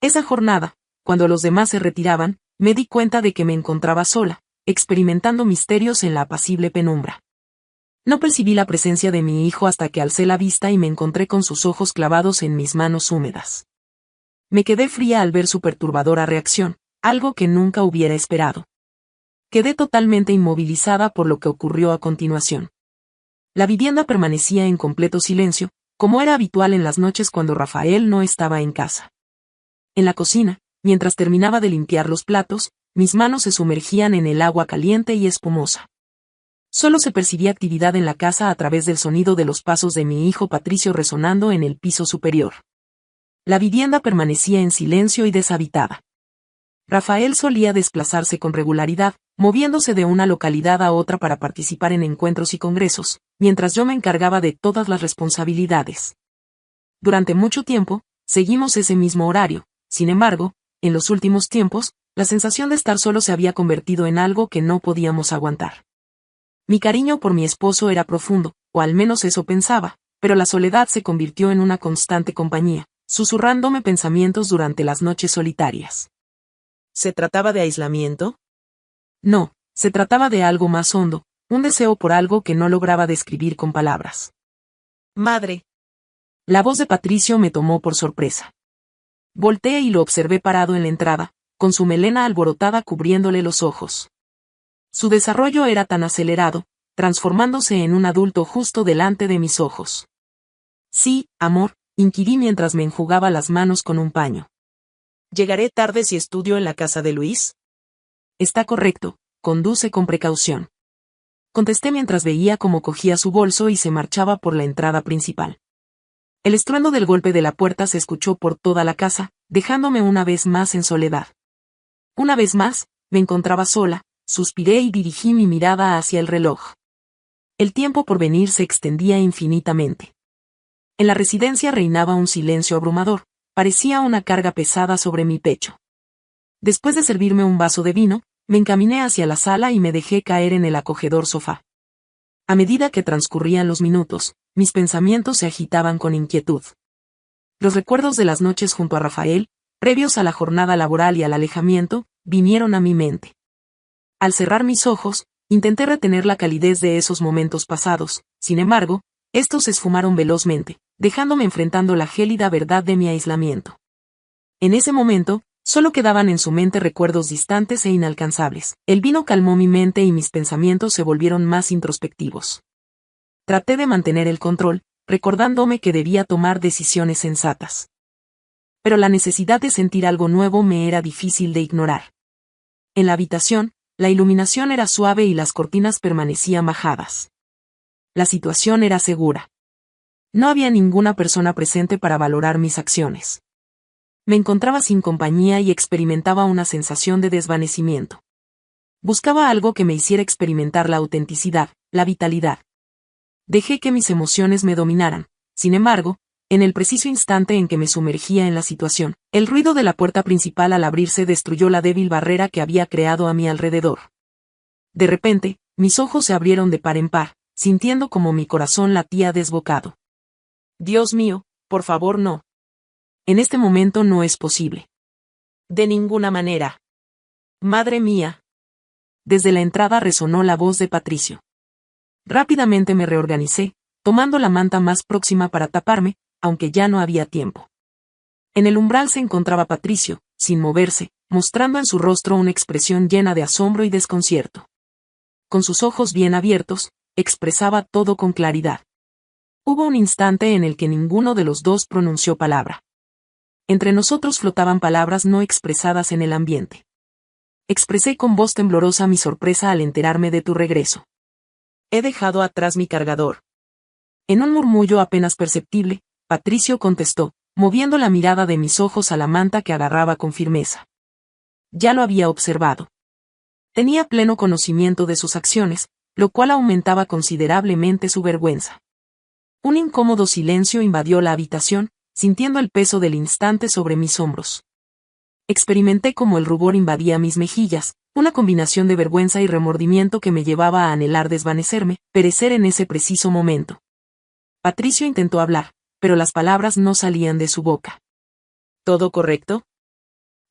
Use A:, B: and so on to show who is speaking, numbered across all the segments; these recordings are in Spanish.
A: Esa jornada, cuando los demás se retiraban, me di cuenta de que me encontraba sola, experimentando misterios en la apacible penumbra. No percibí la presencia de mi hijo hasta que alcé la vista y me encontré con sus ojos clavados en mis manos húmedas. Me quedé fría al ver su perturbadora reacción, algo que nunca hubiera esperado. Quedé totalmente inmovilizada por lo que ocurrió a continuación. La vivienda permanecía en completo silencio, como era habitual en las noches cuando Rafael no estaba en casa. En la cocina, mientras terminaba de limpiar los platos, mis manos se sumergían en el agua caliente y espumosa. Solo se percibía actividad en la casa a través del sonido de los pasos de mi hijo Patricio resonando en el piso superior. La vivienda permanecía en silencio y deshabitada. Rafael solía desplazarse con regularidad, moviéndose de una localidad a otra para participar en encuentros y congresos, mientras yo me encargaba de todas las responsabilidades. Durante mucho tiempo, seguimos ese mismo horario. Sin embargo, en los últimos tiempos, la sensación de estar solo se había convertido en algo que no podíamos aguantar. Mi cariño por mi esposo era profundo, o al menos eso pensaba, pero la soledad se convirtió en una constante compañía, susurrándome pensamientos durante las noches solitarias. ¿Se trataba de aislamiento? No, se trataba de algo más hondo, un deseo por algo que no lograba describir con palabras. Madre. La voz de Patricio me tomó por sorpresa. Volteé y lo observé parado en la entrada, con su melena alborotada cubriéndole los ojos. Su desarrollo era tan acelerado, transformándose en un adulto justo delante de mis ojos. Sí, amor, inquirí mientras me enjugaba las manos con un paño. ¿Llegaré tarde si estudio en la casa de Luis? Está correcto, conduce con precaución. Contesté mientras veía cómo cogía su bolso y se marchaba por la entrada principal. El estruendo del golpe de la puerta se escuchó por toda la casa, dejándome una vez más en soledad. Una vez más, me encontraba sola, suspiré y dirigí mi mirada hacia el reloj. El tiempo por venir se extendía infinitamente. En la residencia reinaba un silencio abrumador, parecía una carga pesada sobre mi pecho. Después de servirme un vaso de vino, me encaminé hacia la sala y me dejé caer en el acogedor sofá. A medida que transcurrían los minutos, mis pensamientos se agitaban con inquietud. Los recuerdos de las noches junto a Rafael, previos a la jornada laboral y al alejamiento, vinieron a mi mente. Al cerrar mis ojos, intenté retener la calidez de esos momentos pasados, sin embargo, estos se esfumaron velozmente, dejándome enfrentando la gélida verdad de mi aislamiento. En ese momento, solo quedaban en su mente recuerdos distantes e inalcanzables. El vino calmó mi mente y mis pensamientos se volvieron más introspectivos. Traté de mantener el control, recordándome que debía tomar decisiones sensatas. Pero la necesidad de sentir algo nuevo me era difícil de ignorar. En la habitación, la iluminación era suave y las cortinas permanecían bajadas. La situación era segura. No había ninguna persona presente para valorar mis acciones. Me encontraba sin compañía y experimentaba una sensación de desvanecimiento. Buscaba algo que me hiciera experimentar la autenticidad, la vitalidad. Dejé que mis emociones me dominaran. Sin embargo, en el preciso instante en que me sumergía en la situación, el ruido de la puerta principal al abrirse destruyó la débil barrera que había creado a mi alrededor. De repente, mis ojos se abrieron de par en par, sintiendo como mi corazón latía desbocado. Dios mío, por favor no. En este momento no es posible. De ninguna manera. Madre mía. Desde la entrada resonó la voz de Patricio. Rápidamente me reorganicé, tomando la manta más próxima para taparme, aunque ya no había tiempo. En el umbral se encontraba Patricio, sin moverse, mostrando en su rostro una expresión llena de asombro y desconcierto. Con sus ojos bien abiertos, expresaba todo con claridad. Hubo un instante en el que ninguno de los dos pronunció palabra. Entre nosotros flotaban palabras no expresadas en el ambiente. Expresé con voz temblorosa mi sorpresa al enterarme de tu regreso. He dejado atrás mi cargador. En un murmullo apenas perceptible, Patricio contestó, moviendo la mirada de mis ojos a la manta que agarraba con firmeza. Ya lo había observado. Tenía pleno conocimiento de sus acciones, lo cual aumentaba considerablemente su vergüenza. Un incómodo silencio invadió la habitación, sintiendo el peso del instante sobre mis hombros. Experimenté como el rubor invadía mis mejillas, una combinación de vergüenza y remordimiento que me llevaba a anhelar desvanecerme, perecer en ese preciso momento. Patricio intentó hablar, pero las palabras no salían de su boca. ¿Todo correcto?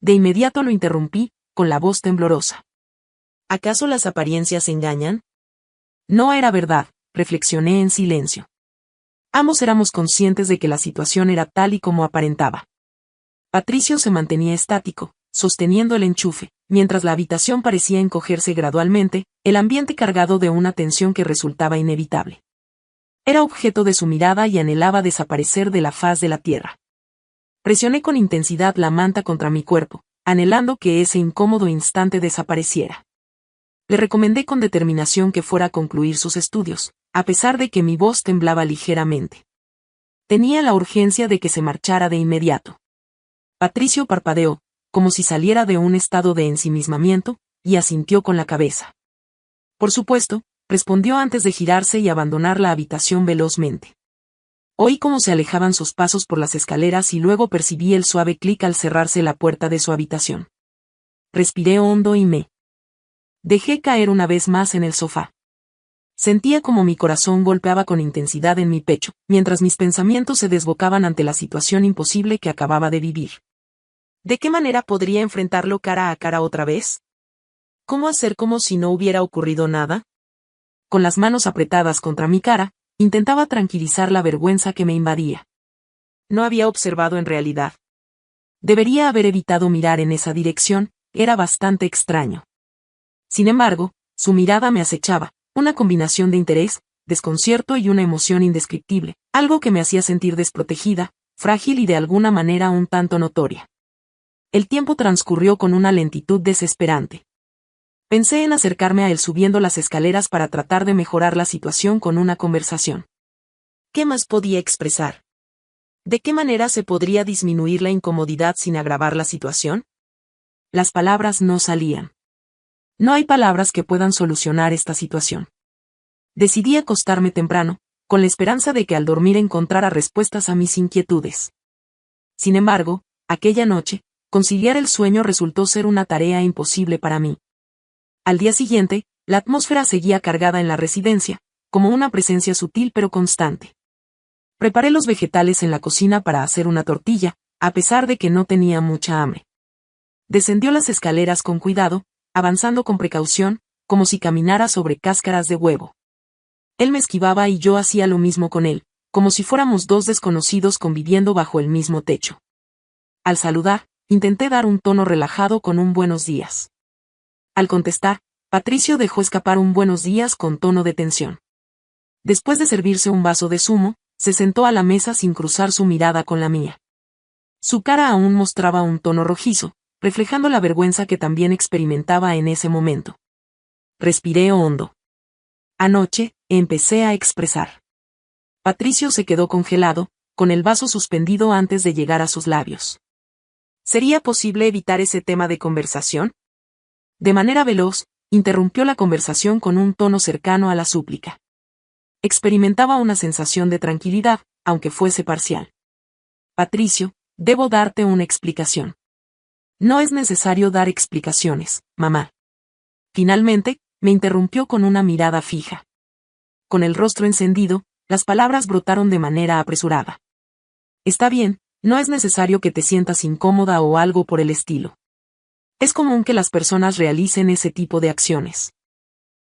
A: De inmediato lo interrumpí, con la voz temblorosa. ¿Acaso las apariencias engañan? No era verdad, reflexioné en silencio. Ambos éramos conscientes de que la situación era tal y como aparentaba. Patricio se mantenía estático, sosteniendo el enchufe, mientras la habitación parecía encogerse gradualmente, el ambiente cargado de una tensión que resultaba inevitable. Era objeto de su mirada y anhelaba desaparecer de la faz de la tierra. Presioné con intensidad la manta contra mi cuerpo, anhelando que ese incómodo instante desapareciera. Le recomendé con determinación que fuera a concluir sus estudios, a pesar de que mi voz temblaba ligeramente. Tenía la urgencia de que se marchara de inmediato. Patricio parpadeó, como si saliera de un estado de ensimismamiento, y asintió con la cabeza. Por supuesto, respondió antes de girarse y abandonar la habitación velozmente. Oí cómo se alejaban sus pasos por las escaleras y luego percibí el suave clic al cerrarse la puerta de su habitación. Respiré hondo y me dejé caer una vez más en el sofá. Sentía como mi corazón golpeaba con intensidad en mi pecho, mientras mis pensamientos se desbocaban ante la situación imposible que acababa de vivir. ¿De qué manera podría enfrentarlo cara a cara otra vez? ¿Cómo hacer como si no hubiera ocurrido nada? Con las manos apretadas contra mi cara, intentaba tranquilizar la vergüenza que me invadía. No había observado en realidad. Debería haber evitado mirar en esa dirección, era bastante extraño. Sin embargo, su mirada me acechaba, una combinación de interés, desconcierto y una emoción indescriptible, algo que me hacía sentir desprotegida, frágil y de alguna manera un tanto notoria. El tiempo transcurrió con una lentitud desesperante. Pensé en acercarme a él subiendo las escaleras para tratar de mejorar la situación con una conversación. ¿Qué más podía expresar? ¿De qué manera se podría disminuir la incomodidad sin agravar la situación? Las palabras no salían. No hay palabras que puedan solucionar esta situación. Decidí acostarme temprano, con la esperanza de que al dormir encontrara respuestas a mis inquietudes. Sin embargo, aquella noche, conciliar el sueño resultó ser una tarea imposible para mí. Al día siguiente, la atmósfera seguía cargada en la residencia, como una presencia sutil pero constante. Preparé los vegetales en la cocina para hacer una tortilla, a pesar de que no tenía mucha hambre. Descendió las escaleras con cuidado, avanzando con precaución, como si caminara sobre cáscaras de huevo. Él me esquivaba y yo hacía lo mismo con él, como si fuéramos dos desconocidos conviviendo bajo el mismo techo. Al saludar, intenté dar un tono relajado con un buenos días. Al contestar, Patricio dejó escapar un buenos días con tono de tensión. Después de servirse un vaso de zumo, se sentó a la mesa sin cruzar su mirada con la mía. Su cara aún mostraba un tono rojizo, reflejando la vergüenza que también experimentaba en ese momento. Respiré hondo. Anoche, empecé a expresar. Patricio se quedó congelado, con el vaso suspendido antes de llegar a sus labios. ¿Sería posible evitar ese tema de conversación? De manera veloz, interrumpió la conversación con un tono cercano a la súplica. Experimentaba una sensación de tranquilidad, aunque fuese parcial. Patricio, debo darte una explicación. No es necesario dar explicaciones, mamá. Finalmente, me interrumpió con una mirada fija. Con el rostro encendido, las palabras brotaron de manera apresurada. Está bien, no es necesario que te sientas incómoda o algo por el estilo. Es común que las personas realicen ese tipo de acciones.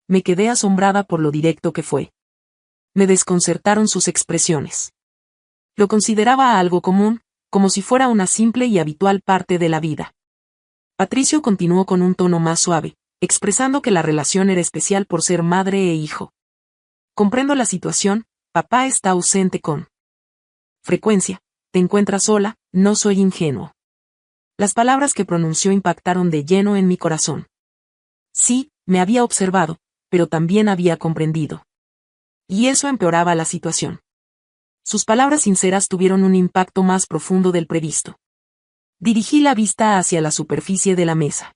A: Me quedé asombrada por lo directo que fue. Me desconcertaron sus expresiones. Lo consideraba algo común, como si fuera una simple y habitual parte de la vida. Patricio continuó con un tono más suave, expresando que la relación era especial por ser madre e hijo. Comprendo la situación, papá está ausente con frecuencia, te encuentras sola, no soy ingenuo. Las palabras que pronunció impactaron de lleno en mi corazón. Sí, me había observado, pero también había comprendido. Y eso empeoraba la situación. Sus palabras sinceras tuvieron un impacto más profundo del previsto. Dirigí la vista hacia la superficie de la mesa.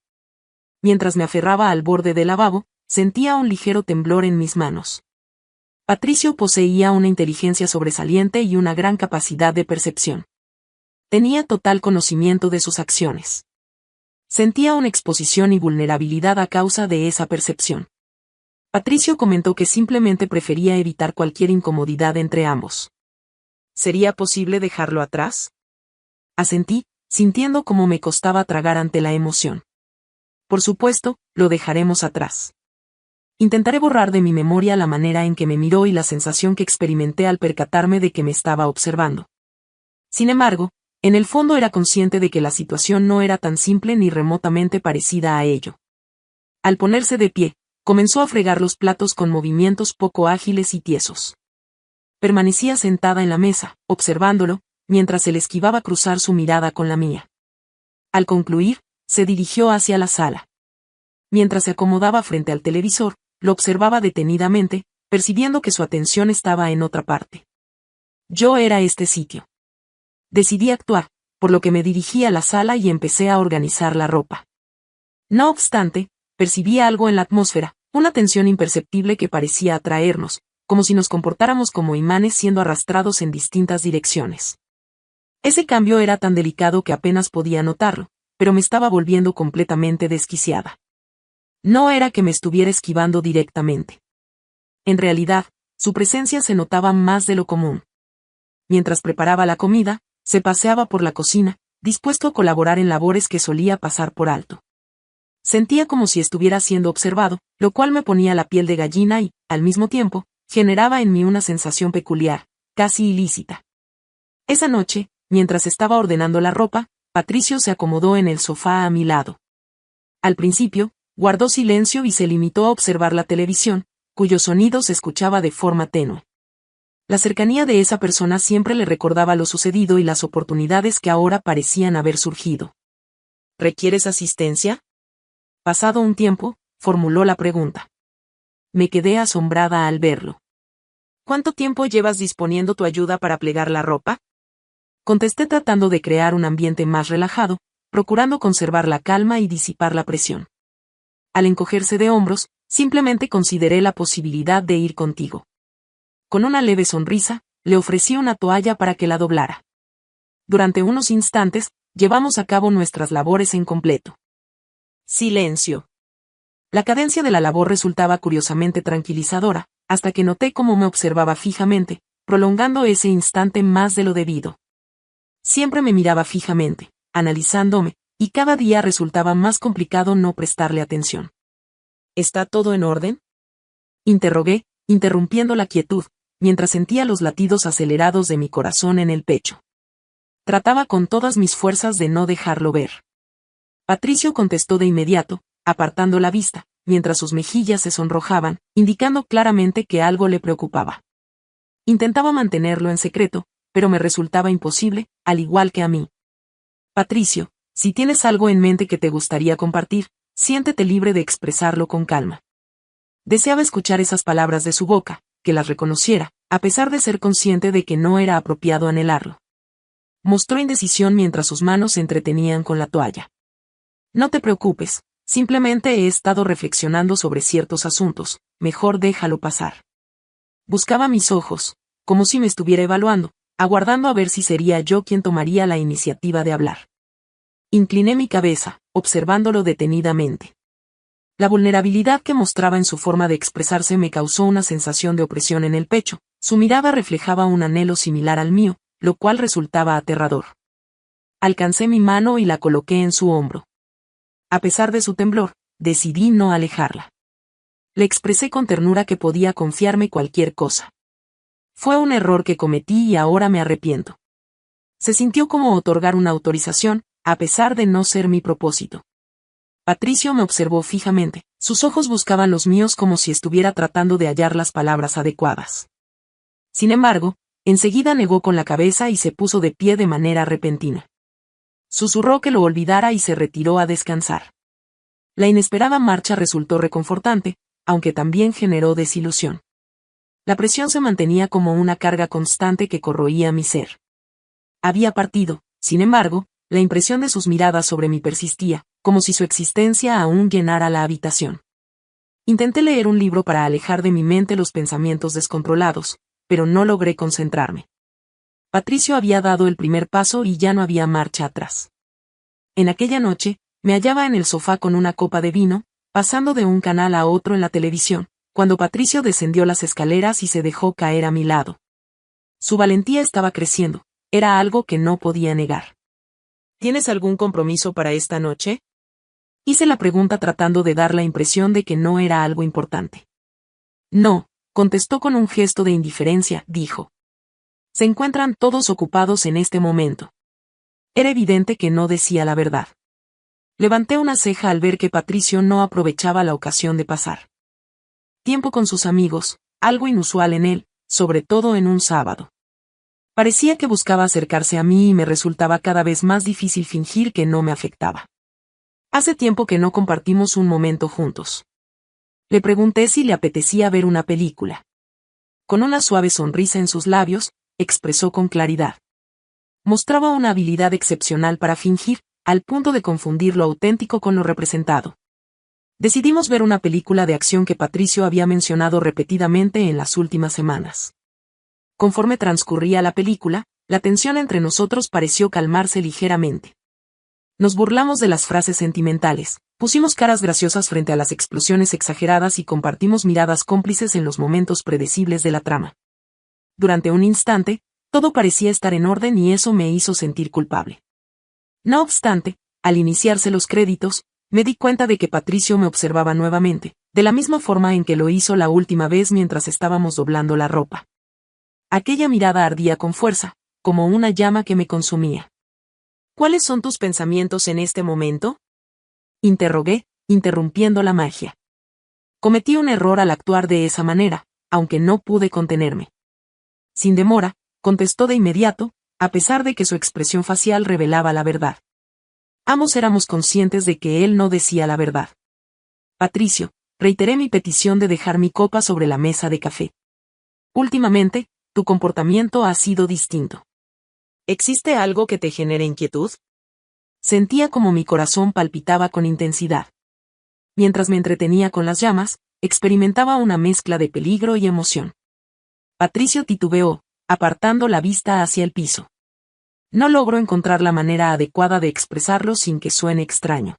A: Mientras me aferraba al borde del lavabo, sentía un ligero temblor en mis manos. Patricio poseía una inteligencia sobresaliente y una gran capacidad de percepción. Tenía total conocimiento de sus acciones. Sentía una exposición y vulnerabilidad a causa de esa percepción. Patricio comentó que simplemente prefería evitar cualquier incomodidad entre ambos. ¿Sería posible dejarlo atrás? Asentí, sintiendo cómo me costaba tragar ante la emoción. Por supuesto, lo dejaremos atrás. Intentaré borrar de mi memoria la manera en que me miró y la sensación que experimenté al percatarme de que me estaba observando. Sin embargo, en el fondo era consciente de que la situación no era tan simple ni remotamente parecida a ello. Al ponerse de pie, comenzó a fregar los platos con movimientos poco ágiles y tiesos. Permanecía sentada en la mesa, observándolo, mientras él esquivaba cruzar su mirada con la mía. Al concluir, se dirigió hacia la sala. Mientras se acomodaba frente al televisor, lo observaba detenidamente, percibiendo que su atención estaba en otra parte. Yo era este sitio. Decidí actuar, por lo que me dirigí a la sala y empecé a organizar la ropa. No obstante, percibí algo en la atmósfera, una tensión imperceptible que parecía atraernos, como si nos comportáramos como imanes siendo arrastrados en distintas direcciones. Ese cambio era tan delicado que apenas podía notarlo, pero me estaba volviendo completamente desquiciada. No era que me estuviera esquivando directamente. En realidad, su presencia se notaba más de lo común. Mientras preparaba la comida, se paseaba por la cocina, dispuesto a colaborar en labores que solía pasar por alto. Sentía como si estuviera siendo observado, lo cual me ponía la piel de gallina y, al mismo tiempo, generaba en mí una sensación peculiar, casi ilícita. Esa noche, mientras estaba ordenando la ropa, Patricio se acomodó en el sofá a mi lado. Al principio, guardó silencio y se limitó a observar la televisión, cuyo sonido se escuchaba de forma tenue. La cercanía de esa persona siempre le recordaba lo sucedido y las oportunidades que ahora parecían haber surgido. ¿Requieres asistencia? Pasado un tiempo, formuló la pregunta. Me quedé asombrada al verlo. ¿Cuánto tiempo llevas disponiendo tu ayuda para plegar la ropa? Contesté tratando de crear un ambiente más relajado, procurando conservar la calma y disipar la presión. Al encogerse de hombros, simplemente consideré la posibilidad de ir contigo. Con una leve sonrisa, le ofrecí una toalla para que la doblara. Durante unos instantes, llevamos a cabo nuestras labores en completo. Silencio. La cadencia de la labor resultaba curiosamente tranquilizadora, hasta que noté cómo me observaba fijamente, prolongando ese instante más de lo debido. Siempre me miraba fijamente, analizándome, y cada día resultaba más complicado no prestarle atención. ¿Está todo en orden? Interrogué, interrumpiendo la quietud, mientras sentía los latidos acelerados de mi corazón en el pecho. Trataba con todas mis fuerzas de no dejarlo ver. Patricio contestó de inmediato, apartando la vista, mientras sus mejillas se sonrojaban, indicando claramente que algo le preocupaba. Intentaba mantenerlo en secreto, pero me resultaba imposible, al igual que a mí. Patricio, si tienes algo en mente que te gustaría compartir, siéntete libre de expresarlo con calma. Deseaba escuchar esas palabras de su boca, que las reconociera, a pesar de ser consciente de que no era apropiado anhelarlo. Mostró indecisión mientras sus manos se entretenían con la toalla. No te preocupes, simplemente he estado reflexionando sobre ciertos asuntos, mejor déjalo pasar. Buscaba mis ojos, como si me estuviera evaluando, aguardando a ver si sería yo quien tomaría la iniciativa de hablar. Incliné mi cabeza, observándolo detenidamente. La vulnerabilidad que mostraba en su forma de expresarse me causó una sensación de opresión en el pecho, su mirada reflejaba un anhelo similar al mío, lo cual resultaba aterrador. Alcancé mi mano y la coloqué en su hombro. A pesar de su temblor, decidí no alejarla. Le expresé con ternura que podía confiarme cualquier cosa. Fue un error que cometí y ahora me arrepiento. Se sintió como otorgar una autorización, a pesar de no ser mi propósito. Patricio me observó fijamente, sus ojos buscaban los míos como si estuviera tratando de hallar las palabras adecuadas. Sin embargo, enseguida negó con la cabeza y se puso de pie de manera repentina. Susurró que lo olvidara y se retiró a descansar. La inesperada marcha resultó reconfortante, aunque también generó desilusión. La presión se mantenía como una carga constante que corroía mi ser. Había partido, sin embargo, la impresión de sus miradas sobre mí persistía, como si su existencia aún llenara la habitación. Intenté leer un libro para alejar de mi mente los pensamientos descontrolados, pero no logré concentrarme. Patricio había dado el primer paso y ya no había marcha atrás. En aquella noche, me hallaba en el sofá con una copa de vino, pasando de un canal a otro en la televisión, cuando Patricio descendió las escaleras y se dejó caer a mi lado. Su valentía estaba creciendo, era algo que no podía negar. ¿Tienes algún compromiso para esta noche? Hice la pregunta tratando de dar la impresión de que no era algo importante. No, contestó con un gesto de indiferencia, dijo. Se encuentran todos ocupados en este momento. Era evidente que no decía la verdad. Levanté una ceja al ver que Patricio no aprovechaba la ocasión de pasar tiempo con sus amigos, algo inusual en él, sobre todo en un sábado. Parecía que buscaba acercarse a mí y me resultaba cada vez más difícil fingir que no me afectaba. Hace tiempo que no compartimos un momento juntos. Le pregunté si le apetecía ver una película. Con una suave sonrisa en sus labios, expresó con claridad. Mostraba una habilidad excepcional para fingir, al punto de confundir lo auténtico con lo representado. Decidimos ver una película de acción que Patricio había mencionado repetidamente en las últimas semanas. Conforme transcurría la película, la tensión entre nosotros pareció calmarse ligeramente. Nos burlamos de las frases sentimentales, pusimos caras graciosas frente a las explosiones exageradas y compartimos miradas cómplices en los momentos predecibles de la trama. Durante un instante, todo parecía estar en orden y eso me hizo sentir culpable. No obstante, al iniciarse los créditos, me di cuenta de que Patricio me observaba nuevamente, de la misma forma en que lo hizo la última vez mientras estábamos doblando la ropa. Aquella mirada ardía con fuerza, como una llama que me consumía. ¿Cuáles son tus pensamientos en este momento? Interrogué, interrumpiendo la magia. Cometí un error al actuar de esa manera, aunque no pude contenerme. Sin demora, contestó de inmediato, a pesar de que su expresión facial revelaba la verdad. Ambos éramos conscientes de que él no decía la verdad. Patricio, reiteré mi petición de dejar mi copa sobre la mesa de café. Últimamente, tu comportamiento ha sido distinto. ¿Existe algo que te genere inquietud? Sentía como mi corazón palpitaba con intensidad. Mientras me entretenía con las llamas, experimentaba una mezcla de peligro y emoción. Patricio titubeó, apartando la vista hacia el piso. No logro encontrar la manera adecuada de expresarlo sin que suene extraño.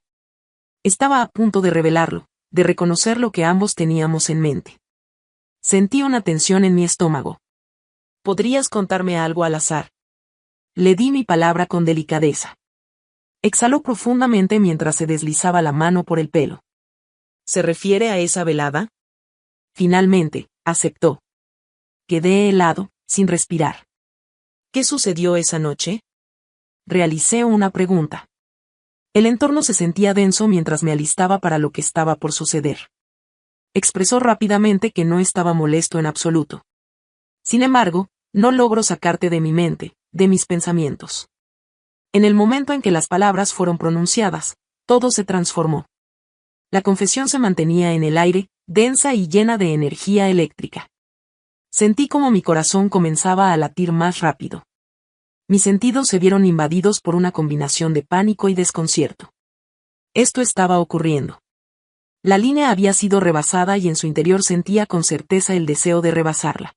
A: Estaba a punto de revelarlo, de reconocer lo que ambos teníamos en mente. Sentí una tensión en mi estómago. ¿Podrías contarme algo al azar? Le di mi palabra con delicadeza. Exhaló profundamente mientras se deslizaba la mano por el pelo. ¿Se refiere a esa velada? Finalmente, aceptó. Quedé helado, sin respirar. ¿Qué sucedió esa noche? Realicé una pregunta. El entorno se sentía denso mientras me alistaba para lo que estaba por suceder. Expresó rápidamente que no estaba molesto en absoluto. Sin embargo, no logro sacarte de mi mente, de mis pensamientos. En el momento en que las palabras fueron pronunciadas, todo se transformó. La confesión se mantenía en el aire, densa y llena de energía eléctrica. Sentí como mi corazón comenzaba a latir más rápido. Mis sentidos se vieron invadidos por una combinación de pánico y desconcierto. Esto estaba ocurriendo. La línea había sido rebasada y en su interior sentía con certeza el deseo de rebasarla.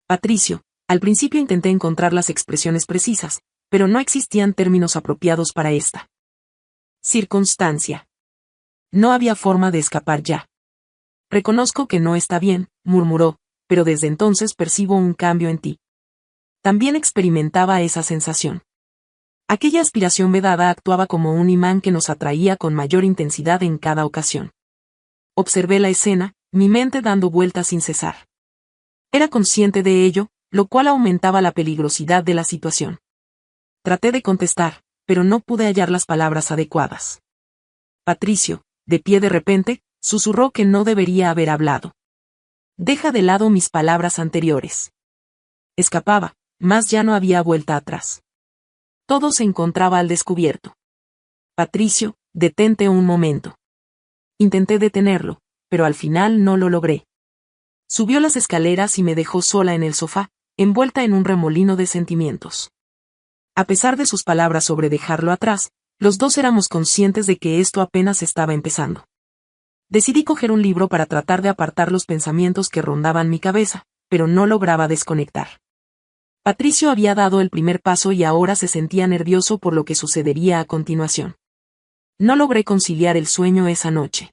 A: Patricio, al principio intenté encontrar las expresiones precisas, pero no existían términos apropiados para esta circunstancia. No había forma de escapar ya. Reconozco que no está bien, murmuró, pero desde entonces percibo un cambio en ti. También experimentaba esa sensación. Aquella aspiración vedada actuaba como un imán que nos atraía con mayor intensidad en cada ocasión. Observé la escena, mi mente dando vueltas sin cesar. Era consciente de ello, lo cual aumentaba la peligrosidad de la situación. Traté de contestar, pero no pude hallar las palabras adecuadas. Patricio, de pie de repente, susurró que no debería haber hablado. Deja de lado mis palabras anteriores. Escapaba, mas ya no había vuelta atrás. Todo se encontraba al descubierto. Patricio, detente un momento. Intenté detenerlo, pero al final no lo logré. Subió las escaleras y me dejó sola en el sofá, envuelta en un remolino de sentimientos. A pesar de sus palabras sobre dejarlo atrás, los dos éramos conscientes de que esto apenas estaba empezando. Decidí coger un libro para tratar de apartar los pensamientos que rondaban mi cabeza, pero no lograba desconectar. Patricio había dado el primer paso y ahora se sentía nervioso por lo que sucedería a continuación. No logré conciliar el sueño esa noche.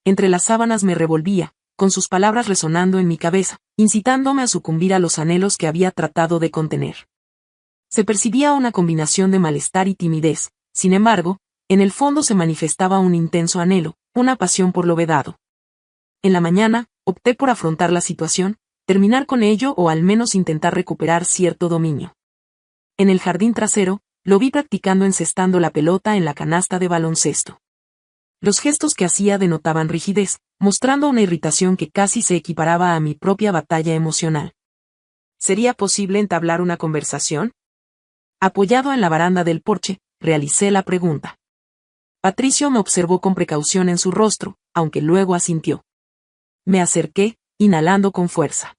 A: Entre las sábanas me revolvía, con sus palabras resonando en mi cabeza, incitándome a sucumbir a los anhelos que había tratado de contener. Se percibía una combinación de malestar y timidez, sin embargo, en el fondo se manifestaba un intenso anhelo, una pasión por lo vedado. En la mañana, opté por afrontar la situación, terminar con ello o al menos intentar recuperar cierto dominio. En el jardín trasero, lo vi practicando encestando la pelota en la canasta de baloncesto. Los gestos que hacía denotaban rigidez, mostrando una irritación que casi se equiparaba a mi propia batalla emocional. ¿Sería posible entablar una conversación? Apoyado en la baranda del porche, realicé la pregunta. Patricio me observó con precaución en su rostro, aunque luego asintió. Me acerqué, inhalando con fuerza.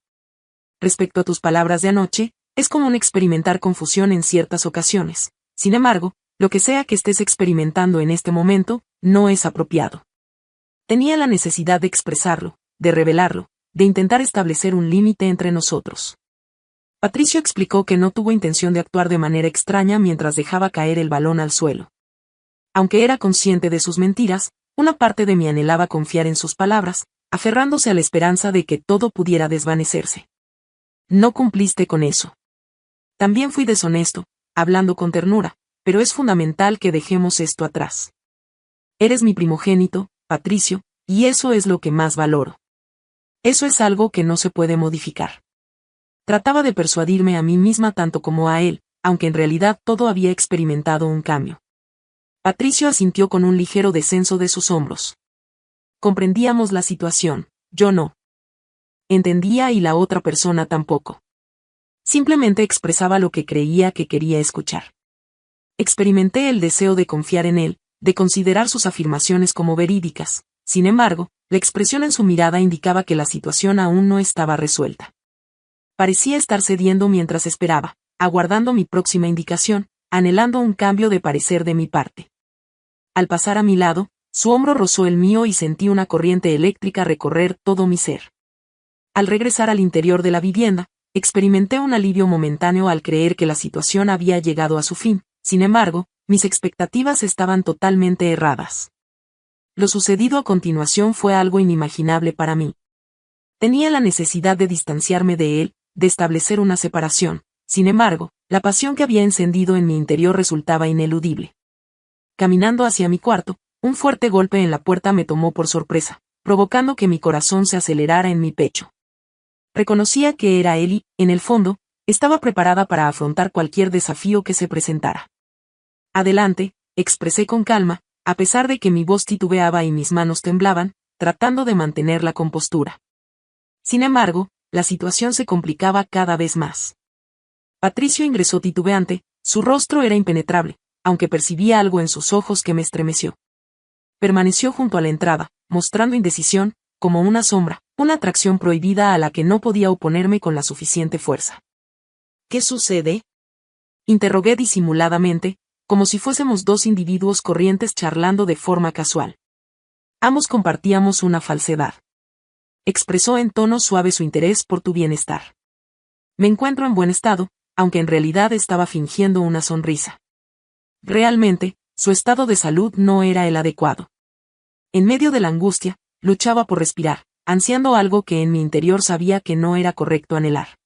A: Respecto a tus palabras de anoche, es común experimentar confusión en ciertas ocasiones. Sin embargo, lo que sea que estés experimentando en este momento, no es apropiado. Tenía la necesidad de expresarlo, de revelarlo, de intentar establecer un límite entre nosotros. Patricio explicó que no tuvo intención de actuar de manera extraña mientras dejaba caer el balón al suelo. Aunque era consciente de sus mentiras, una parte de mí anhelaba confiar en sus palabras, aferrándose a la esperanza de que todo pudiera desvanecerse. No cumpliste con eso. También fui deshonesto, hablando con ternura, pero es fundamental que dejemos esto atrás. Eres mi primogénito, Patricio, y eso es lo que más valoro. Eso es algo que no se puede modificar. Trataba de persuadirme a mí misma tanto como a él, aunque en realidad todo había experimentado un cambio. Patricio asintió con un ligero descenso de sus hombros. Comprendíamos la situación, yo no. Entendía y la otra persona tampoco. Simplemente expresaba lo que creía que quería escuchar. Experimenté el deseo de confiar en él, de considerar sus afirmaciones como verídicas. Sin embargo, la expresión en su mirada indicaba que la situación aún no estaba resuelta. Parecía estar cediendo mientras esperaba, aguardando mi próxima indicación, anhelando un cambio de parecer de mi parte. Al pasar a mi lado, su hombro rozó el mío y sentí una corriente eléctrica recorrer todo mi ser. Al regresar al interior de la vivienda, experimenté un alivio momentáneo al creer que la situación había llegado a su fin. Sin embargo, mis expectativas estaban totalmente erradas. Lo sucedido a continuación fue algo inimaginable para mí. Tenía la necesidad de distanciarme de él, de establecer una separación. Sin embargo, la pasión que había encendido en mi interior resultaba ineludible. Caminando hacia mi cuarto, un fuerte golpe en la puerta me tomó por sorpresa, provocando que mi corazón se acelerara en mi pecho. Reconocía que era él y, en el fondo, estaba preparada para afrontar cualquier desafío que se presentara. Adelante, expresé con calma, a pesar de que mi voz titubeaba y mis manos temblaban, tratando de mantener la compostura. Sin embargo, la situación se complicaba cada vez más. Patricio ingresó titubeante, su rostro era impenetrable, aunque percibía algo en sus ojos que me estremeció. Permaneció junto a la entrada, mostrando indecisión, como una sombra, una atracción prohibida a la que no podía oponerme con la suficiente fuerza. ¿Qué sucede? Interrogué disimuladamente, como si fuésemos dos individuos corrientes charlando de forma casual. Ambos compartíamos una falsedad. Expresó en tono suave su interés por tu bienestar. Me encuentro en buen estado, aunque en realidad estaba fingiendo una sonrisa. Realmente, su estado de salud no era el adecuado. En medio de la angustia, luchaba por respirar, ansiando algo que en mi interior sabía que no era correcto anhelar.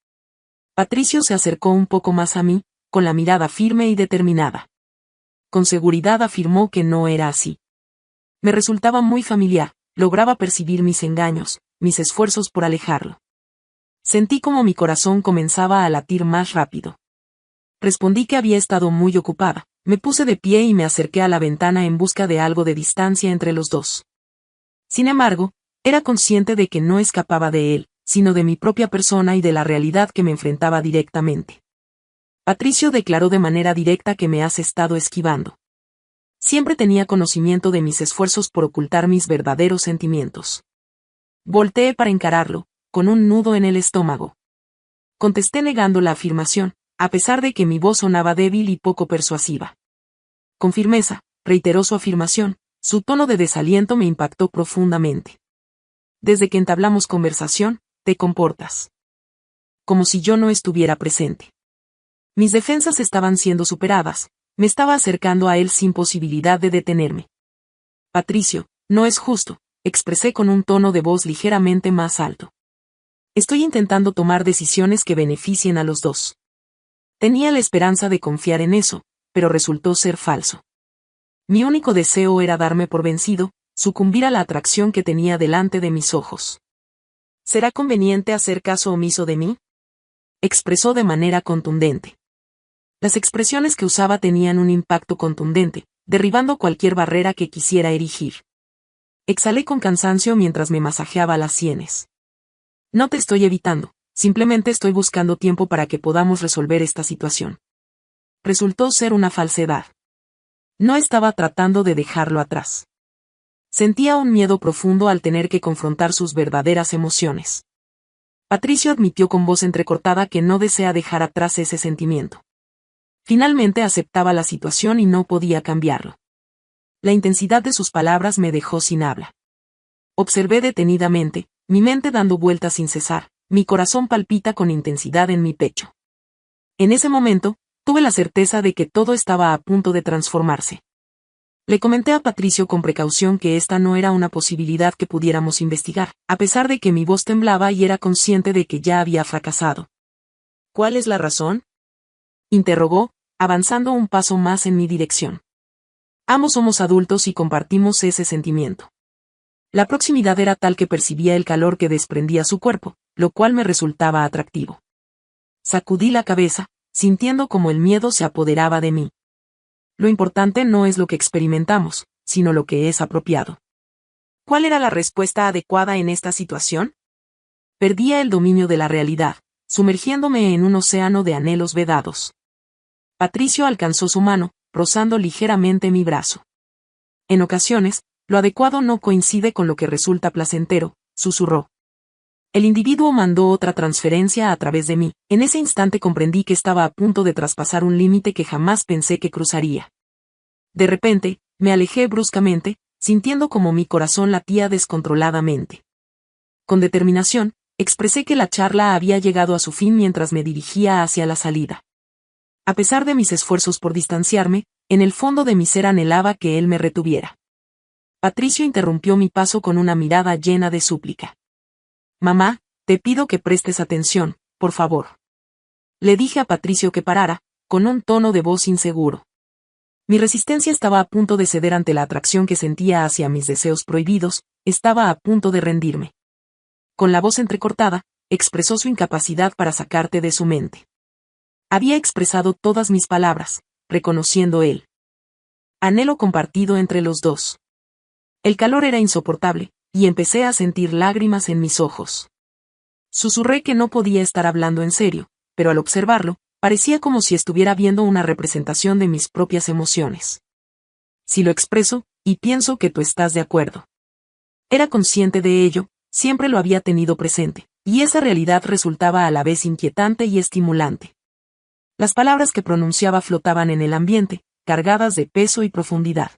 A: Patricio se acercó un poco más a mí, con la mirada firme y determinada. Con seguridad afirmó que no era así. Me resultaba muy familiar, lograba percibir mis engaños, mis esfuerzos por alejarlo. Sentí como mi corazón comenzaba a latir más rápido. Respondí que había estado muy ocupada, me puse de pie y me acerqué a la ventana en busca de algo de distancia entre los dos. Sin embargo, era consciente de que no escapaba de él, sino de mi propia persona y de la realidad que me enfrentaba directamente. Patricio declaró de manera directa que me has estado esquivando. Siempre tenía conocimiento de mis esfuerzos por ocultar mis verdaderos sentimientos. Volteé para encararlo, con un nudo en el estómago. Contesté negando la afirmación, a pesar de que mi voz sonaba débil y poco persuasiva. Con firmeza, reiteró su afirmación, su tono de desaliento me impactó profundamente. Desde que entablamos conversación, te comportas como si yo no estuviera presente. Mis defensas estaban siendo superadas, me estaba acercando a él sin posibilidad de detenerme. Patricio, no es justo, expresé con un tono de voz ligeramente más alto. Estoy intentando tomar decisiones que beneficien a los dos. Tenía la esperanza de confiar en eso, pero resultó ser falso. Mi único deseo era darme por vencido, sucumbir a la atracción que tenía delante de mis ojos. ¿Será conveniente hacer caso omiso de mí?, expresó de manera contundente. Las expresiones que usaba tenían un impacto contundente, derribando cualquier barrera que quisiera erigir. Exhalé con cansancio mientras me masajeaba las sienes. No te estoy evitando, simplemente estoy buscando tiempo para que podamos resolver esta situación. Resultó ser una falsedad. No estaba tratando de dejarlo atrás. Sentía un miedo profundo al tener que confrontar sus verdaderas emociones. Patricio admitió con voz entrecortada que no desea dejar atrás ese sentimiento. Finalmente aceptaba la situación y no podía cambiarlo. La intensidad de sus palabras me dejó sin habla. Observé detenidamente, mi mente dando vueltas sin cesar, mi corazón palpita con intensidad en mi pecho. En ese momento, tuve la certeza de que todo estaba a punto de transformarse. Le comenté a Patricio con precaución que esta no era una posibilidad que pudiéramos investigar, a pesar de que mi voz temblaba y era consciente de que ya había fracasado. ¿Cuál es la razón?, interrogó, avanzando un paso más en mi dirección. Ambos somos adultos y compartimos ese sentimiento. La proximidad era tal que percibía el calor que desprendía su cuerpo, lo cual me resultaba atractivo. Sacudí la cabeza, sintiendo como el miedo se apoderaba de mí. Lo importante no es lo que experimentamos, sino lo que es apropiado. ¿Cuál era la respuesta adecuada en esta situación? Perdía el dominio de la realidad, sumergiéndome en un océano de anhelos vedados. Patricio alcanzó su mano, rozando ligeramente mi brazo. En ocasiones, lo adecuado no coincide con lo que resulta placentero, susurró. El individuo mandó otra transferencia a través de mí. En ese instante comprendí que estaba a punto de traspasar un límite que jamás pensé que cruzaría. De repente, me alejé bruscamente, sintiendo como mi corazón latía descontroladamente. Con determinación, expresé que la charla había llegado a su fin mientras me dirigía hacia la salida. A pesar de mis esfuerzos por distanciarme, en el fondo de mi ser anhelaba que él me retuviera. Patricio interrumpió mi paso con una mirada llena de súplica. Mamá, te pido que prestes atención, por favor. Le dije a Patricio que parara, con un tono de voz inseguro. Mi resistencia estaba a punto de ceder ante la atracción que sentía hacia mis deseos prohibidos, estaba a punto de rendirme. Con la voz entrecortada, expresó su incapacidad para sacarte de su mente. Había expresado todas mis palabras, reconociendo él. Anhelo compartido entre los dos. El calor era insoportable, y empecé a sentir lágrimas en mis ojos. Susurré que no podía estar hablando en serio, pero al observarlo, parecía como si estuviera viendo una representación de mis propias emociones. Si lo expreso, y pienso que tú estás de acuerdo. Era consciente de ello, siempre lo había tenido presente, y esa realidad resultaba a la vez inquietante y estimulante. Las palabras que pronunciaba flotaban en el ambiente, cargadas de peso y profundidad.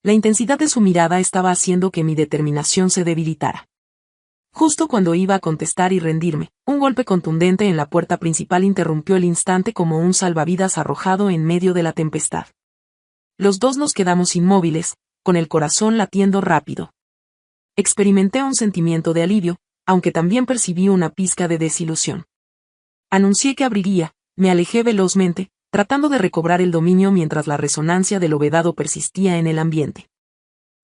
A: La intensidad de su mirada estaba haciendo que mi determinación se debilitara. Justo cuando iba a contestar y rendirme, un golpe contundente en la puerta principal interrumpió el instante como un salvavidas arrojado en medio de la tempestad. Los dos nos quedamos inmóviles, con el corazón latiendo rápido. Experimenté un sentimiento de alivio, aunque también percibí una pizca de desilusión. Anuncié que abriría, me alejé velozmente, tratando de recobrar el dominio mientras la resonancia del vedado persistía en el ambiente.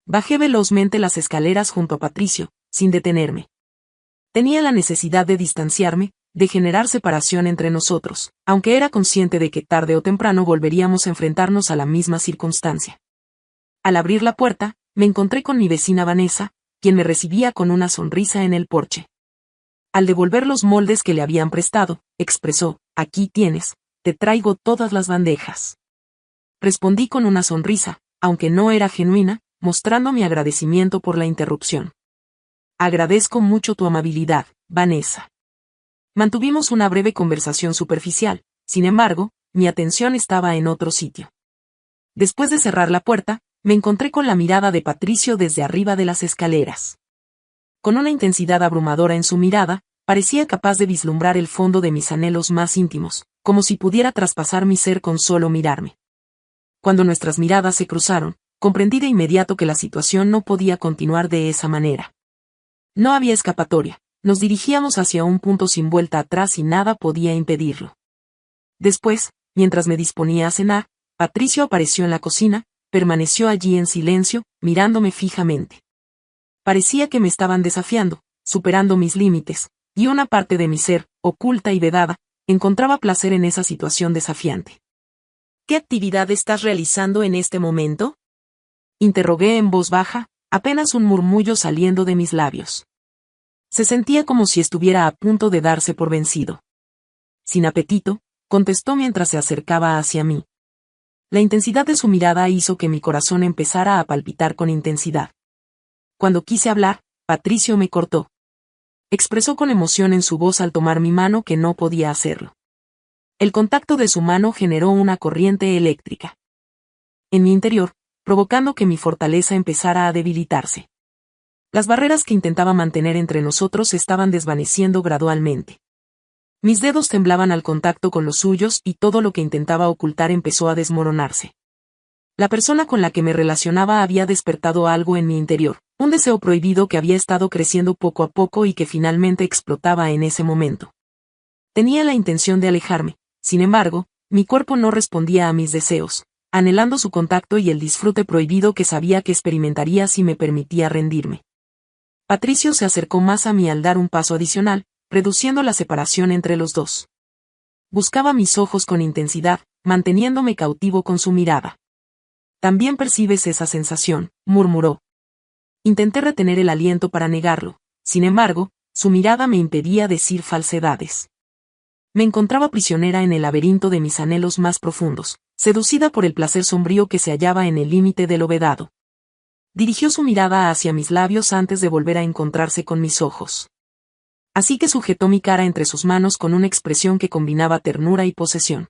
A: Bajé velozmente las escaleras junto a Patricio, sin detenerme. Tenía la necesidad de distanciarme, de generar separación entre nosotros, aunque era consciente de que tarde o temprano volveríamos a enfrentarnos a la misma circunstancia. Al abrir la puerta, me encontré con mi vecina Vanessa, quien me recibía con una sonrisa en el porche. Al devolver los moldes que le habían prestado, expresó: «Aquí tienes, te traigo todas las bandejas». Respondí con una sonrisa, aunque no era genuina, mostrando mi agradecimiento por la interrupción. «Agradezco mucho tu amabilidad, Vanessa». Mantuvimos una breve conversación superficial, sin embargo, mi atención estaba en otro sitio. Después de cerrar la puerta, me encontré con la mirada de Patricio desde arriba de las escaleras. Con una intensidad abrumadora en su mirada, parecía capaz de vislumbrar el fondo de mis anhelos más íntimos, como si pudiera traspasar mi ser con solo mirarme. Cuando nuestras miradas se cruzaron, comprendí de inmediato que la situación no podía continuar de esa manera. No había escapatoria, nos dirigíamos hacia un punto sin vuelta atrás y nada podía impedirlo. Después, mientras me disponía a cenar, Patricio apareció en la cocina, permaneció allí en silencio, mirándome fijamente. Parecía que me estaban desafiando, superando mis límites, y una parte de mi ser, oculta y vedada, encontraba placer en esa situación desafiante.
B: ¿Qué actividad estás realizando en este momento?
A: Interrogué en voz baja, apenas un murmullo saliendo de mis labios. Se sentía como si estuviera a punto de darse por vencido. Sin apetito, contestó mientras se acercaba hacia mí. La intensidad de su mirada hizo que mi corazón empezara a palpitar con intensidad. Cuando quise hablar, Patricio me cortó. Expresó con emoción en su voz al tomar mi mano que no podía hacerlo. El contacto de su mano generó una corriente eléctrica en mi interior, provocando que mi fortaleza empezara a debilitarse. Las barreras que intentaba mantener entre nosotros se estaban desvaneciendo gradualmente. Mis dedos temblaban al contacto con los suyos y todo lo que intentaba ocultar empezó a desmoronarse. La persona con la que me relacionaba había despertado algo en mi interior, un deseo prohibido que había estado creciendo poco a poco y que finalmente explotaba en ese momento. Tenía la intención de alejarme, sin embargo, mi cuerpo no respondía a mis deseos, anhelando su contacto y el disfrute prohibido que sabía que experimentaría si me permitía rendirme. Patricio se acercó más a mí al dar un paso adicional, reduciendo la separación entre los dos. Buscaba mis ojos con intensidad, manteniéndome cautivo con su mirada. «También percibes esa sensación», murmuró. Intenté retener el aliento para negarlo, sin embargo, su mirada me impedía decir falsedades. Me encontraba prisionera en el laberinto de mis anhelos más profundos, seducida por el placer sombrío que se hallaba en el límite de lo vedado. Dirigió su mirada hacia mis labios antes de volver a encontrarse con mis ojos. Así que sujetó mi cara entre sus manos con una expresión que combinaba ternura y posesión.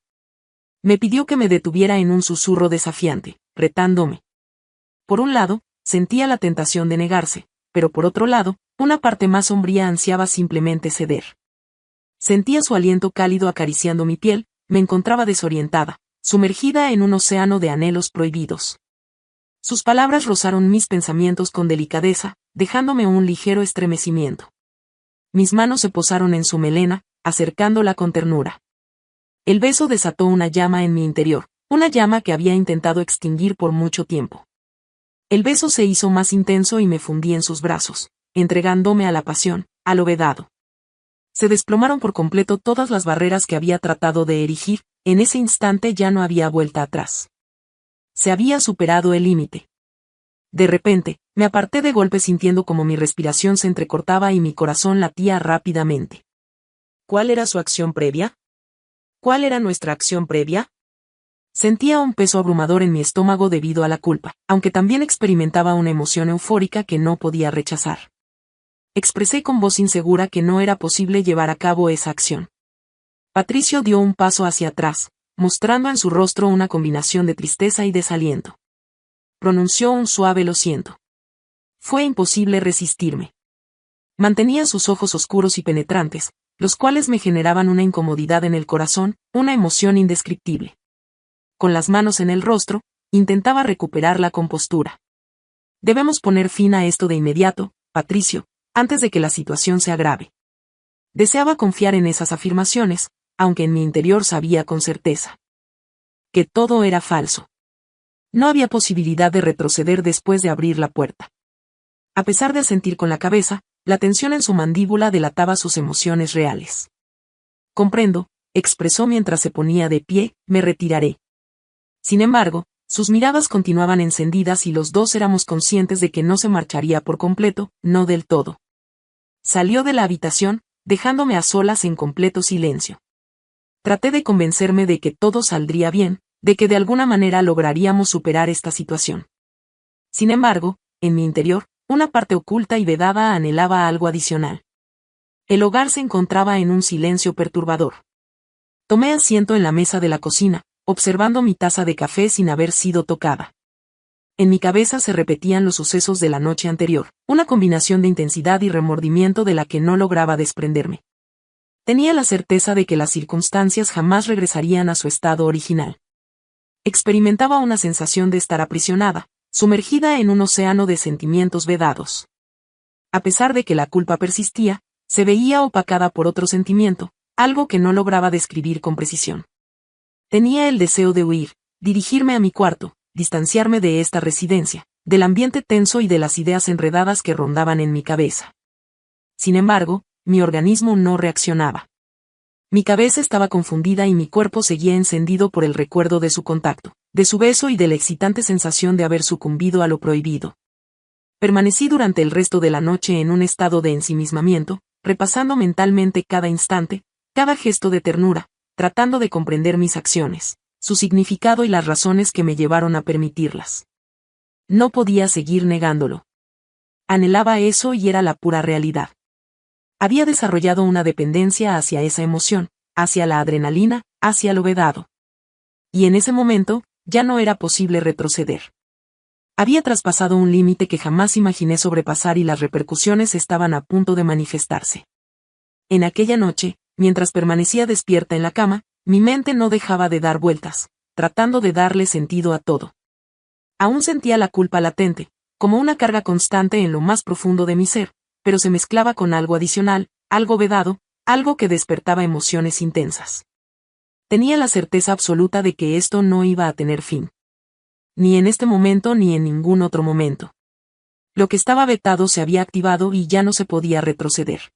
A: Me pidió que me detuviera en un susurro desafiante, retándome. Por un lado, sentía la tentación de negarse, pero por otro lado, una parte más sombría ansiaba simplemente ceder. Sentía su aliento cálido acariciando mi piel, me encontraba desorientada, sumergida en un océano de anhelos prohibidos. Sus palabras rozaron mis pensamientos con delicadeza, dejándome un ligero estremecimiento. Mis manos se posaron en su melena, acercándola con ternura. El beso desató una llama en mi interior, una llama que había intentado extinguir por mucho tiempo. El beso se hizo más intenso y me fundí en sus brazos, entregándome a la pasión, a lo vedado. Se desplomaron por completo todas las barreras que había tratado de erigir, en ese instante ya no había vuelta atrás. Se había superado el límite. De repente, me aparté de golpe sintiendo como mi respiración se entrecortaba y mi corazón latía rápidamente.
B: ¿Cuál era su acción previa? ¿Cuál era nuestra acción previa?
A: Sentía un peso abrumador en mi estómago debido a la culpa, aunque también experimentaba una emoción eufórica que no podía rechazar. Expresé con voz insegura que no era posible llevar a cabo esa acción. Patricio dio un paso hacia atrás, mostrando en su rostro una combinación de tristeza y desaliento. Pronunció un suave «lo siento». Fue imposible resistirme. Mantenía sus ojos oscuros y penetrantes, los cuales me generaban una incomodidad en el corazón, una emoción indescriptible. Con las manos en el rostro, intentaba recuperar la compostura. Debemos poner fin a esto de inmediato, Patricio, antes de que la situación se agrave. Deseaba confiar en esas afirmaciones, aunque en mi interior sabía con certeza que todo era falso. No había posibilidad de retroceder después de abrir la puerta. A pesar de asentir con la cabeza, la tensión en su mandíbula delataba sus emociones reales. «Comprendo», expresó mientras se ponía de pie, «me retiraré». Sin embargo, sus miradas continuaban encendidas y los dos éramos conscientes de que no se marcharía por completo, no del todo. Salió de la habitación, dejándome a solas en completo silencio. Traté de convencerme de que todo saldría bien, de que de alguna manera lograríamos superar esta situación. Sin embargo, en mi interior, una parte oculta y vedada anhelaba algo adicional. El hogar se encontraba en un silencio perturbador. Tomé asiento en la mesa de la cocina, observando mi taza de café sin haber sido tocada. En mi cabeza se repetían los sucesos de la noche anterior, una combinación de intensidad y remordimiento de la que no lograba desprenderme. Tenía la certeza de que las circunstancias jamás regresarían a su estado original. Experimentaba una sensación de estar aprisionada, sumergida en un océano de sentimientos vedados. A pesar de que la culpa persistía, se veía opacada por otro sentimiento, algo que no lograba describir con precisión. Tenía el deseo de huir, dirigirme a mi cuarto, distanciarme de esta residencia, del ambiente tenso y de las ideas enredadas que rondaban en mi cabeza. Sin embargo, mi organismo no reaccionaba. Mi cabeza estaba confundida y mi cuerpo seguía encendido por el recuerdo de su contacto, de su beso y de la excitante sensación de haber sucumbido a lo prohibido. Permanecí durante el resto de la noche en un estado de ensimismamiento, repasando mentalmente cada instante, cada gesto de ternura, tratando de comprender mis acciones, su significado y las razones que me llevaron a permitirlas. No podía seguir negándolo. Anhelaba eso y era la pura realidad. Había desarrollado una dependencia hacia esa emoción, hacia la adrenalina, hacia lo vedado. Y en ese momento, ya no era posible retroceder. Había traspasado un límite que jamás imaginé sobrepasar y las repercusiones estaban a punto de manifestarse. En aquella noche, mientras permanecía despierta en la cama, mi mente no dejaba de dar vueltas, tratando de darle sentido a todo. Aún sentía la culpa latente, como una carga constante en lo más profundo de mi ser, pero se mezclaba con algo adicional, algo vedado, algo que despertaba emociones intensas. Tenía la certeza absoluta de que esto no iba a tener fin. Ni en este momento ni en ningún otro momento. Lo que estaba vetado se había activado y ya no se podía retroceder.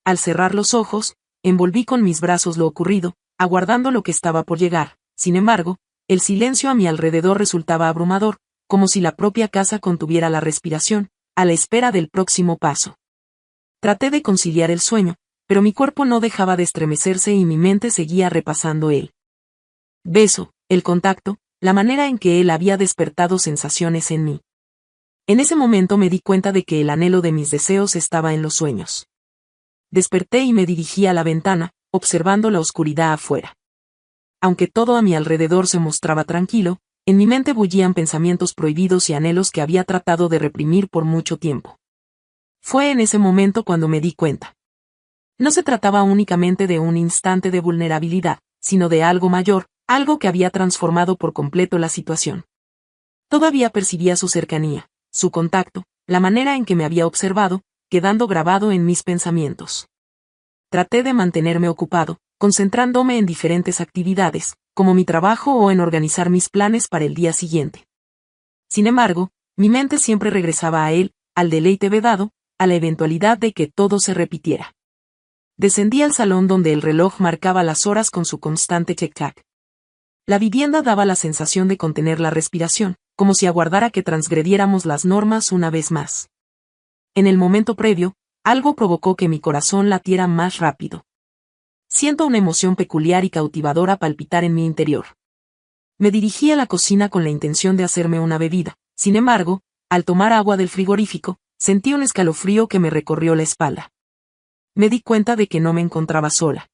A: Al cerrar los ojos, envolví con mis brazos lo ocurrido, aguardando lo que estaba por llegar. Sin embargo, el silencio a mi alrededor resultaba abrumador, como si la propia casa contuviera la respiración, a la espera del próximo paso. Traté de conciliar el sueño, pero mi cuerpo no dejaba de estremecerse y mi mente seguía repasando el beso, el contacto, la manera en que él había despertado sensaciones en mí. En ese momento me di cuenta de que el anhelo de mis deseos estaba en los sueños. Desperté y me dirigí a la ventana, observando la oscuridad afuera. Aunque todo a mi alrededor se mostraba tranquilo, en mi mente bullían pensamientos prohibidos y anhelos que había tratado de reprimir por mucho tiempo. Fue en ese momento cuando me di cuenta. No se trataba únicamente de un instante de vulnerabilidad, sino de algo mayor, algo que había transformado por completo la situación. Todavía percibía su cercanía, su contacto, la manera en que me había observado, quedando grabado en mis pensamientos. Traté de mantenerme ocupado, concentrándome en diferentes actividades, como mi trabajo o en organizar mis planes para el día siguiente. Sin embargo, mi mente siempre regresaba a él, al deleite vedado, a la eventualidad de que todo se repitiera. Descendí al salón donde el reloj marcaba las horas con su constante tic-tac. La vivienda daba la sensación de contener la respiración, como si aguardara que transgrediéramos las normas una vez más. En el momento previo, algo provocó que mi corazón latiera más rápido. Siento una emoción peculiar y cautivadora palpitar en mi interior. Me dirigí a la cocina con la intención de hacerme una bebida. Sin embargo, al tomar agua del frigorífico, sentí un escalofrío que me recorrió la espalda. Me di cuenta de que no me encontraba sola.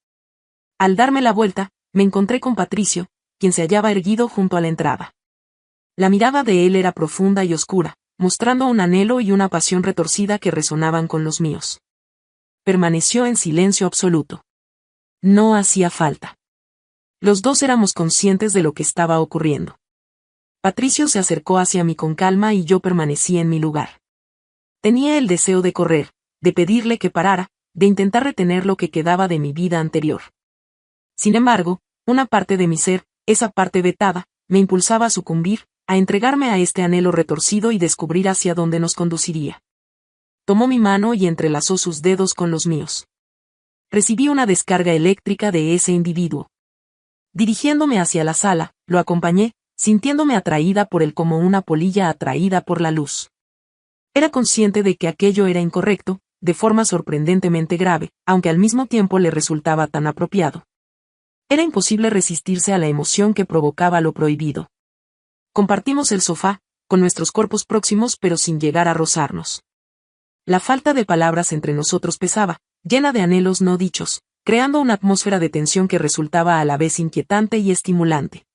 A: Al darme la vuelta, me encontré con Patricio, quien se hallaba erguido junto a la entrada. La mirada de él era profunda y oscura, mostrando un anhelo y una pasión retorcida que resonaban con los míos. Permaneció en silencio absoluto. No hacía falta. Los dos éramos conscientes de lo que estaba ocurriendo. Patricio se acercó hacia mí con calma y yo permanecí en mi lugar. Tenía el deseo de correr, de pedirle que parara, de intentar retener lo que quedaba de mi vida anterior. Sin embargo, una parte de mi ser, esa parte vetada, me impulsaba a sucumbir, a entregarme a este anhelo retorcido y descubrir hacia dónde nos conduciría. Tomó mi mano y entrelazó sus dedos con los míos. Recibí una descarga eléctrica de ese individuo. Dirigiéndome hacia la sala, lo acompañé, sintiéndome atraída por él como una polilla atraída por la luz. Era consciente de que aquello era incorrecto, de forma sorprendentemente grave, aunque al mismo tiempo le resultaba tan apropiado. Era imposible resistirse a la emoción que provocaba lo prohibido. Compartimos el sofá, con nuestros cuerpos próximos pero sin llegar a rozarnos. La falta de palabras entre nosotros pesaba, llena de anhelos no dichos, creando una atmósfera de tensión que resultaba a la vez inquietante y estimulante.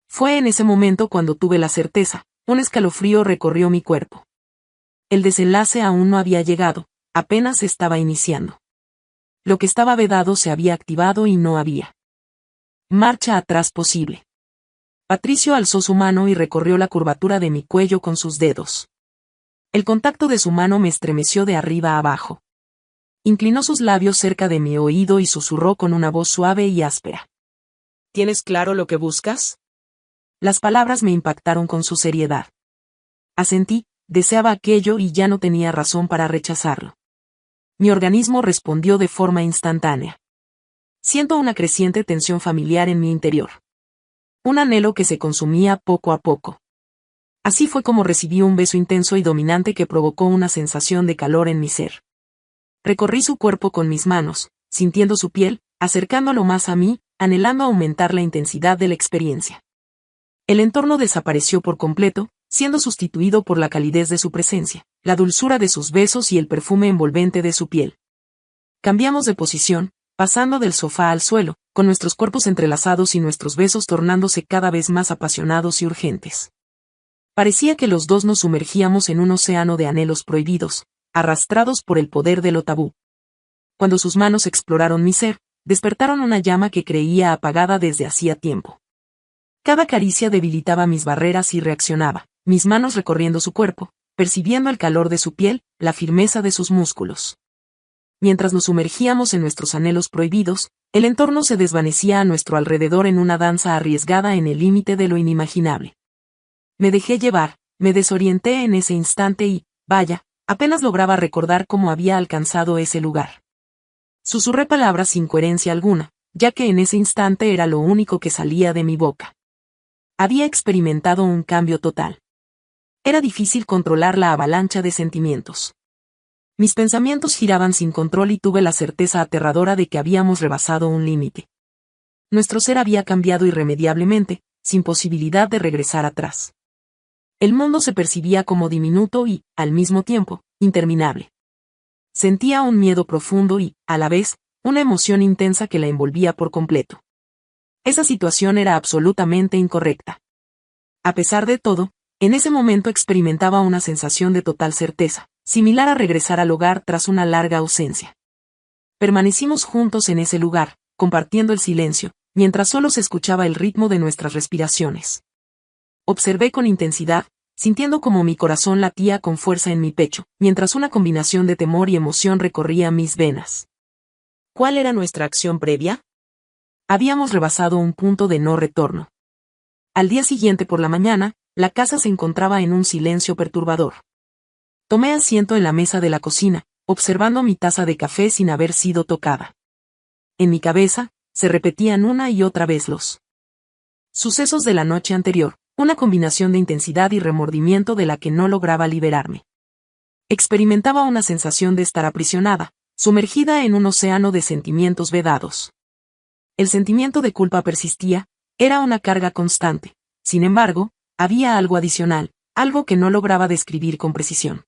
A: Fue en ese momento cuando tuve la certeza, un escalofrío recorrió mi cuerpo. El desenlace aún no había llegado, apenas estaba iniciando. Lo que estaba vedado se había activado y no había marcha atrás posible. Patricio alzó su mano y recorrió la curvatura de mi cuello con sus dedos. El contacto de su mano me estremeció de arriba a abajo. Inclinó sus labios cerca de mi oído y susurró con una voz suave y áspera.
B: ¿Tienes claro lo que buscas?
A: Las palabras me impactaron con su seriedad. Asentí, deseaba aquello y ya no tenía razón para rechazarlo. Mi organismo respondió de forma instantánea. Siento una creciente tensión familiar en mi interior. Un anhelo que se consumía poco a poco. Así fue como recibí un beso intenso y dominante que provocó una sensación de calor en mi ser. Recorrí su cuerpo con mis manos, sintiendo su piel, acercándolo más a mí, anhelando aumentar la intensidad de la experiencia. El entorno desapareció por completo, siendo sustituido por la calidez de su presencia, la dulzura de sus besos y el perfume envolvente de su piel. Cambiamos de posición, pasando del sofá al suelo, con nuestros cuerpos entrelazados y nuestros besos tornándose cada vez más apasionados y urgentes. Parecía que los dos nos sumergíamos en un océano de anhelos prohibidos, arrastrados por el poder de lo tabú. Cuando sus manos exploraron mi ser, despertaron una llama que creía apagada desde hacía tiempo. Cada caricia debilitaba mis barreras y reaccionaba, mis manos recorriendo su cuerpo, percibiendo el calor de su piel, la firmeza de sus músculos. Mientras nos sumergíamos en nuestros anhelos prohibidos, el entorno se desvanecía a nuestro alrededor en una danza arriesgada en el límite de lo inimaginable. Me dejé llevar, me desorienté en ese instante y, vaya, apenas lograba recordar cómo había alcanzado ese lugar. Susurré palabras sin coherencia alguna, ya que en ese instante era lo único que salía de mi boca. Había experimentado un cambio total. Era difícil controlar la avalancha de sentimientos. Mis pensamientos giraban sin control y tuve la certeza aterradora de que habíamos rebasado un límite. Nuestro ser había cambiado irremediablemente, sin posibilidad de regresar atrás. El mundo se percibía como diminuto y, al mismo tiempo, interminable. Sentía un miedo profundo y, a la vez, una emoción intensa que la envolvía por completo. Esa situación era absolutamente incorrecta. A pesar de todo, en ese momento experimentaba una sensación de total certeza, similar a regresar al hogar tras una larga ausencia. Permanecimos juntos en ese lugar, compartiendo el silencio, mientras solo se escuchaba el ritmo de nuestras respiraciones. Observé con intensidad, sintiendo como mi corazón latía con fuerza en mi pecho, mientras una combinación de temor y emoción recorría mis venas.
B: ¿Cuál era nuestra acción previa?
A: Habíamos rebasado un punto de no retorno. Al día siguiente por la mañana, la casa se encontraba en un silencio perturbador. Tomé asiento en la mesa de la cocina, observando mi taza de café sin haber sido tocada. En mi cabeza, se repetían una y otra vez los sucesos de la noche anterior, una combinación de intensidad y remordimiento de la que no lograba liberarme. Experimentaba una sensación de estar aprisionada, sumergida en un océano de sentimientos vedados. El sentimiento de culpa persistía, era una carga constante. Sin embargo, había algo adicional, algo que no lograba describir con precisión.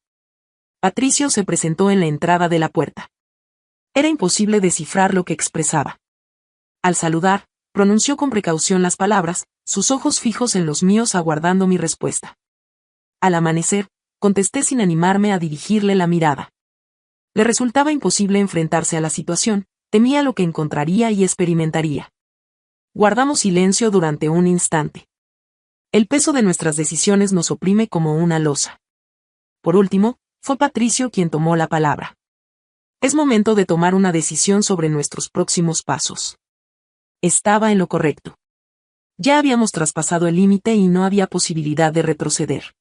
A: Patricio se presentó en la entrada de la puerta. Era imposible descifrar lo que expresaba. Al saludar, pronunció con precaución las palabras, sus ojos fijos en los míos aguardando mi respuesta. Al amanecer, contesté sin animarme a dirigirle la mirada. Le resultaba imposible enfrentarse a la situación, temía lo que encontraría y experimentaría. Guardamos silencio durante un instante. El peso de nuestras decisiones nos oprime como una losa. Por último, fue Patricio quien tomó la palabra. Es momento de tomar una decisión sobre nuestros próximos pasos. Estaba en lo correcto. Ya habíamos traspasado el límite y no había posibilidad de retroceder.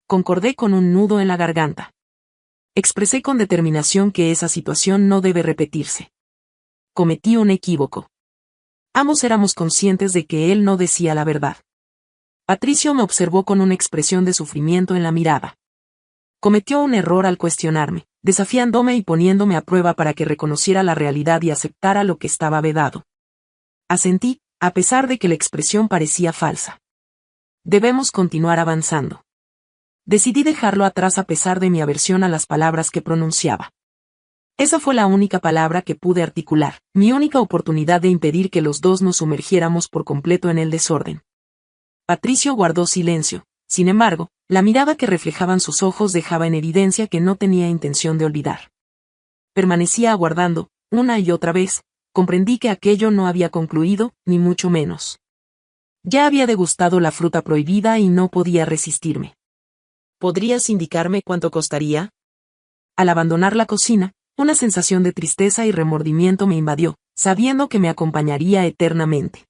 A: Concordé con un nudo en la garganta. Expresé con determinación que esa situación no debe repetirse. Cometí un equívoco. Ambos éramos conscientes de que él no decía la verdad. Patricio me observó con una expresión de sufrimiento en la mirada. Cometió un error al cuestionarme, desafiándome y poniéndome a prueba para que reconociera la realidad y aceptara lo que estaba vedado. Asentí, a pesar de que la expresión parecía falsa. Debemos continuar avanzando. Decidí dejarlo atrás a pesar de mi aversión a las palabras que pronunciaba. Esa fue la única palabra que pude articular, mi única oportunidad de impedir que los dos nos sumergiéramos por completo en el desorden. Patricio guardó silencio, sin embargo, la mirada que reflejaban sus ojos dejaba en evidencia que no tenía intención de olvidar. Permanecía aguardando, una y otra vez, comprendí que aquello no había concluido, ni mucho menos. Ya había degustado la fruta prohibida y no podía resistirme.
B: ¿Podrías indicarme cuánto costaría?
A: Al abandonar la cocina, una sensación de tristeza y remordimiento me invadió, sabiendo que me acompañaría eternamente.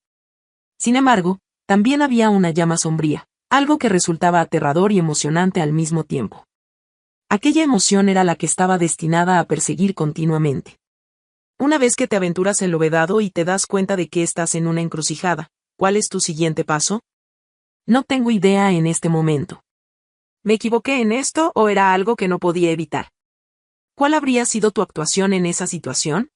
A: Sin embargo, también había una llama sombría, algo que resultaba aterrador y emocionante al mismo tiempo. Aquella emoción era la que estaba destinada a perseguir continuamente. Una vez que te aventuras en lo vedado y te das cuenta de que estás en una encrucijada, ¿cuál es tu siguiente paso? No tengo idea en este momento. ¿Me equivoqué en esto o era algo que no podía evitar? ¿Cuál habría sido tu actuación en esa situación?